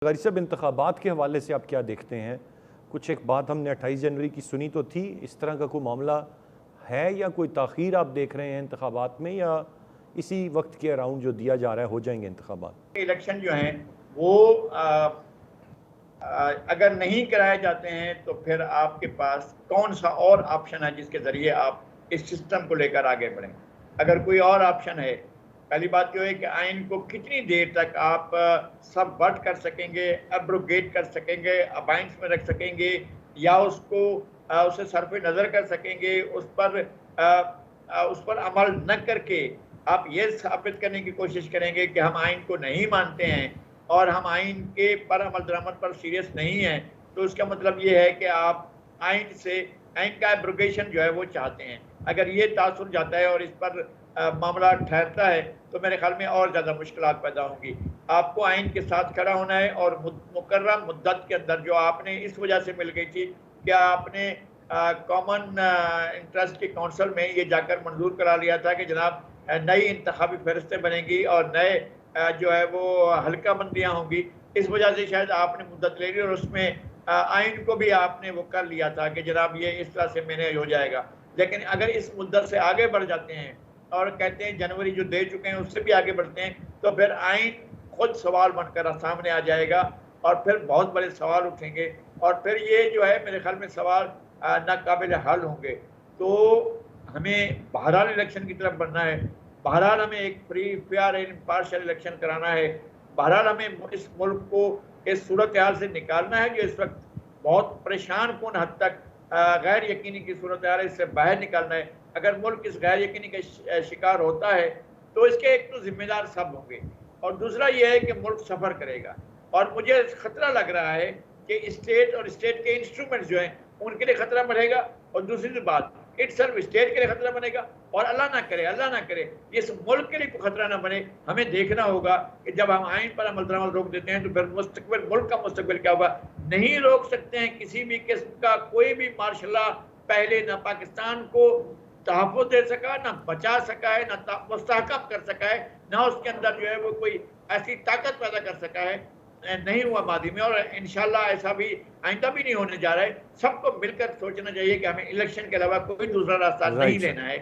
गारी साहब, इंतखाबात के हवाले से आप क्या देखते हैं? कुछ एक बात हमने 28 जनवरी की सुनी तो थी, इस तरह का कोई मामला है या कोई ताख़ीर आप देख रहे हैं इंतखाबात में, या इसी वक्त के अराउंड जो दिया जा रहा है हो जाएंगे इंतखाबात? इलेक्शन जो हैं वो अगर नहीं कराए जाते हैं तो फिर आपके पास कौन सा और ऑप्शन है जिसके ज़रिए आप इस सिस्टम को लेकर आगे बढ़ें? अगर कोई और ऑप्शन है, पहली बात जो है कि आइन को कितनी देर तक आप सब वर्ट कर सकेंगे, एब्रोगेट कर सकेंगे, अबाइंस में रख सकेंगे, या उसको उसे सरफ़े नज़र कर सकेंगे, उस पर अमल न करके आप ये साबित करने की कोशिश करेंगे कि हम आइन को नहीं मानते हैं और हम आइन के पर अमल दरामद पर सीरियस नहीं हैं, तो इसका मतलब ये है कि आप आइन का एब्रोगेशन जो है वो चाहते हैं। अगर ये तासुर जाता है और इस पर मामला ठहरता है तो मेरे ख्याल में और ज़्यादा मुश्किलात पैदा होंगी। आपको आइन के साथ खड़ा होना है और मुकर्रर मुद्दत के अंदर जो आपने इस वजह से मिल गई थी, क्या आपने कॉमन इंटरेस्ट की काउंसिल में ये जाकर मंजूर करा लिया था कि जनाब नई इंतखाबी फहरिस्तें बनेंगी और नए जो है वो हल्का बंदियाँ होंगी। इस वजह से शायद आपने मुद्दत ले ली और उसमें आइन को भी आपने वो कर लिया था कि जनाब ये इस तरह से मैनेज हो जाएगा। लेकिन अगर इस मुद्दत से आगे बढ़ जाते हैं और कहते हैं जनवरी जो दे चुके हैं उससे भी आगे बढ़ते हैं, तो फिर आइन खुद सवाल बनकर सामने आ जाएगा और फिर बहुत बड़े सवाल उठेंगे और फिर ये जो है मेरे ख्याल में सवाल नाकाबिल हल होंगे। तो हमें बहरहाल इलेक्शन की तरफ बढ़ना है, बहरहाल हमें एक free fair and impartial election कराना है, बहरहाल हमें इस मुल्क को इस सूरत हाल से निकालना है जो इस वक्त बहुत परेशान कुन हद तक गैर यकीनी की सूरत हाल है, इससे बाहर निकालना है। अगर मुल्क इस गैर यकीनी का शिकार होता है तो इसके एक तो जिम्मेदार सब होंगे और दूसरा ये है कि मुल्क सफ़र करेगा। और मुझे खतरा लग रहा है कि स्टेट और स्टेट के इंस्ट्रूमेंट्स जो हैं उनके लिए खतरा बढ़ेगा और दूसरी बात इटसेल्फ स्टेट के लिए खतरा बनेगा और अल्लाह ना करे इस मुल्क के लिए कोई खतरा ना बने। हमें देखना होगा कि जब हम आइन पर अमल दरामद रोक देते हैं तो फिर मुस्तकबिल मुल्क का मुस्तकबिल क्या होगा। नहीं रोक सकते हैं किसी भी किस्म का कोई भी मार्शल लॉ पहले ना पाकिस्तान को तहफ़्फ़ुज़ दे सका, ना बचा सका है, ना मुस्तहकम कर सका है, ना उसके अंदर जो है वो कोई ऐसी ताकत पैदा कर सका है, नहीं हुआ मादी में और इंशाल्लाह ऐसा भी आइंदा भी नहीं होने जा रहा है। सबको मिलकर सोचना चाहिए कि हमें इलेक्शन के अलावा कोई दूसरा रास्ता नहीं लेना है।